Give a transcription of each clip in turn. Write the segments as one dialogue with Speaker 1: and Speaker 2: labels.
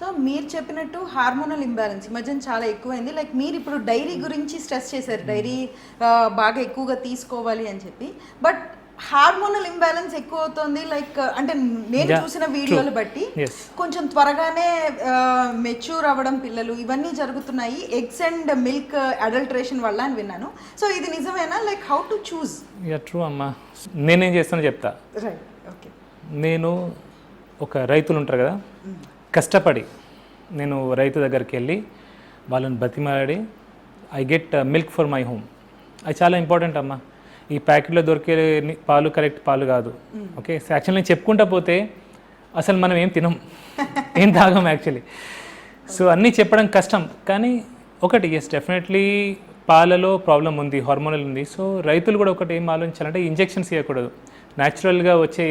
Speaker 1: So మీరు చెప్పినట్టు hormonal imbalance ఈ మధ్యన చాలా ఎక్కువైంది. లైక్ మీరు ఇప్పుడు డైరీ గురించి స్ట్రెస్ చేశారు, డైరీ బాగా ఎక్కువగా తీసుకోవాలి అని చెప్పి. బట్ హార్మోనల్ ఇంబ్యాలెన్స్ ఎక్కువ అవుతుంది. లైక్ అంటే నేను చూసిన వీడియోలు బట్టి కొంచెం త్వరగానే మెచ్యూర్ అవ్వడం పిల్లలు ఇవన్నీ జరుగుతున్నాయి ఎగ్స్ అండ్ మిల్క్ అడల్ట్రేషన్ వల్ల అని విన్నాను. సో ఇది నిజమేనా? Like how to choose?
Speaker 2: True అమ్మా. నేనేం చేస్తానో చెప్తా.
Speaker 1: Right, okay.
Speaker 2: నేను ఒక రైతులు ఉంటారు కదా, కష్టపడి నేను రైతు దగ్గరికి వెళ్ళి వాళ్ళని బతిమాడి I get milk for my home. అది చాలా ఇంపార్టెంట్ అమ్మా. ఈ ప్యాకెట్లో దొరికే పాలు కరెక్ట్ పాలు కాదు. ఓకే, యాక్చువల్లీ నేను చెప్పుకుంటా పోతే అసలు మనం ఏం తినం, ఏం తాగం యాక్చువల్లీ. సో అన్నీ చెప్పడం కష్టం. కానీ ఒకటి ఎస్, డెఫినెట్లీ పాలలో ప్రాబ్లం ఉంది, హార్మోనల్ ఉంది. సో రైతులు కూడా ఒకటి ఏం ఆలోచించాలంటే ఇంజెక్షన్స్ ఇవ్వకూడదు. న్యాచురల్గా వచ్చే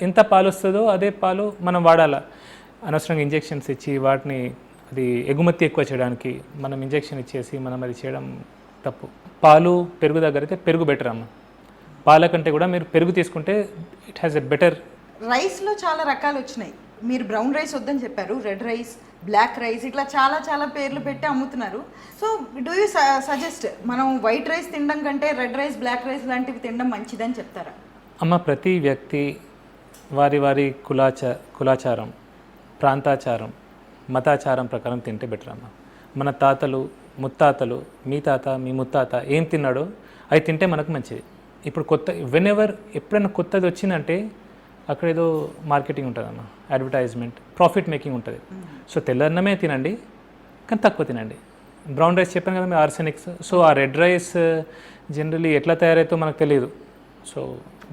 Speaker 2: ఎంత పాలు వస్తుందో అదే పాలు మనం వాడాలా. అనవసరంగా ఇంజెక్షన్స్ ఇచ్చి వాటిని అది ఎగుమతి ఎక్కువ చేయడానికి మనం ఇంజెక్షన్ ఇచ్చేసి మనం అది చేయడం తప్పు. పాలు పెరుగు దగ్గర అయితే పెరుగు బెటర్ అమ్మ. పాల కంటే కూడా మీరు పెరుగు తీసుకుంటే ఇట్ హ్యాస్ ఎ బెటర్.
Speaker 1: రైస్లో చాలా రకాలు వచ్చినాయి. మీరు బ్రౌన్ రైస్ వద్దని చెప్పారు, రెడ్ రైస్, బ్లాక్ రైస్, ఇట్లా చాలా చాలా పేర్లు పెట్టి అమ్ముతున్నారు. సో డూ యూ సజెస్ట్ మనం వైట్ రైస్ తినడం కంటే రెడ్ రైస్, బ్లాక్ రైస్ లాంటివి తినడం మంచిదని చెప్తారా?
Speaker 2: అమ్మ, ప్రతి వ్యక్తి వారి వారి కులాచారం, ప్రాంతాచారం, మతాచారం ప్రకారం తింటే బెటర్ అమ్మ. మన తాతలు, ముత్తాతలు, మీ తాత, మీ ముత్తాత ఏం తిన్నాడో అది తింటే మనకు మంచిది. ఇప్పుడు ఎప్పుడైనా కొత్తది వచ్చిందంటే అక్కడ ఏదో మార్కెటింగ్ ఉంటుంది అన్న, అడ్వర్టైజ్మెంట్, ప్రాఫిట్ మేకింగ్ ఉంటుంది. సో తెల్లన్నమే తినండి, కానీ తక్కువ తినండి. బ్రౌన్ రైస్ చెప్పాను కదా మీ ఆర్సెనిక్స్. సో ఆ రెడ్ రైస్ జనరలీ ఎట్లా తయారైతో మనకు తెలియదు. So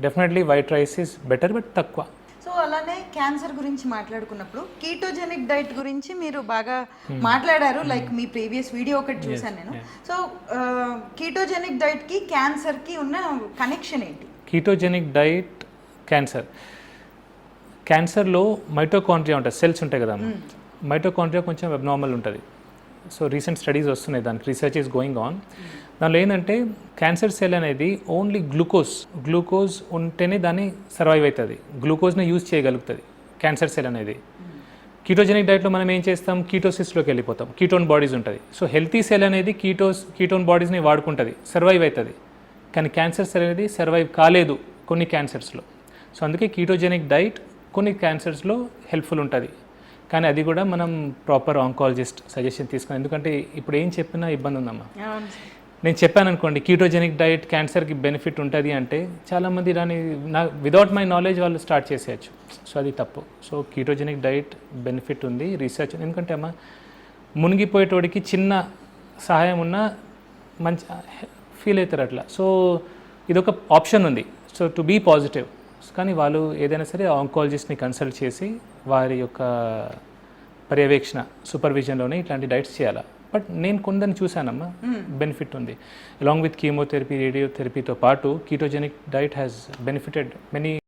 Speaker 2: definitely white rice is better, but తక్కువ.
Speaker 1: సో అలానే క్యాన్సర్ గురించి మాట్లాడుకున్నప్పుడు కీటోజెనిక్ డైట్ గురించి మీరు బాగా మాట్లాడారు. లైక్ మీ ప్రీవియస్ వీడియో ఒకటి చూసాను నేను. సో కీటోజెనిక్ డైట్కి క్యాన్సర్కి ఉన్న కనెక్షన్ ఏంటి?
Speaker 2: కీటోజెనిక్ డైట్ క్యాన్సర్లో మైటోకాండ్రియా ఉంటుంది, సెల్స్ ఉంటాయి కదా. మైటోకాండ్రియా కొంచెం అబ్నార్మల్ ఉంటుంది. సో రీసెంట్ స్టడీస్ వస్తున్నాయి, దానికి రీసెర్చ్ ఈస్ గోయింగ్ ఆన్. దానిలో ఏంటంటే క్యాన్సర్ సెల్ అనేది ఓన్లీ గ్లూకోజ్ ఉంటేనే దాన్ని సర్వైవ్ అవుతుంది, గ్లూకోజ్ని యూజ్ చేయగలుగుతుంది క్యాన్సర్ సెల్ అనేది. కీటోజెనిక్ డైట్లో మనం ఏం చేస్తాం, కీటోసిస్లోకి వెళ్ళిపోతాం, కీటోన్ బాడీస్ ఉంటుంది. సో హెల్తీ సెల్ అనేది కీటోన్ బాడీస్ని వాడుకుంటుంది, సర్వైవ్ అవుతుంది. కానీ క్యాన్సర్ సెల్ అనేది సర్వైవ్ కాలేదు కొన్ని క్యాన్సర్స్లో. సో అందుకే కీటోజెనిక్ డైట్ కొన్ని క్యాన్సర్స్లో హెల్ప్ఫుల్ ఉంటుంది. కానీ అది కూడా మనం ప్రాపర్ ఆంకాలజిస్ట్ సజెషన్ తీసుకుని, ఎందుకంటే ఇప్పుడు ఏం చెప్పినా ఇబ్బంది ఉందమ్మా. నేను చెప్పాను అనుకోండి కీటోజెనిక్ డైట్ క్యాన్సర్కి బెనిఫిట్ ఉంటుంది అంటే చాలామంది దాన్ని విదౌట్ మై నాలెడ్జ్ వాళ్ళు స్టార్ట్ చేసేయచ్చు. సో అది తప్పు. సో కీటోజెనిక్ డైట్ బెనిఫిట్ ఉంది, రీసెర్చ్. ఎందుకంటే అమ్మా మునిగిపోయేటోడికి చిన్న సహాయం ఉన్నా మంచి ఫీల్ అవుతారు అట్లా. సో ఇదొక ఆప్షన్ ఉంది. So to be positive. కానీ వాళ్ళు ఏదైనా సరే ఆంకాలజిస్ట్ని కన్సల్ట్ చేసి వారి యొక్క పర్యవేక్షణ, సూపర్విజన్లోనే ఇట్లాంటి డైట్స్ చేయాలి. బట్ నేను కొందరిని చూశానమ్మా, బెనిఫిట్ ఉంది. అలాంగ్ విత్ కీమోథెరపీ, రేడియోథెరపీతో పాటు ketogenic diet has benefited many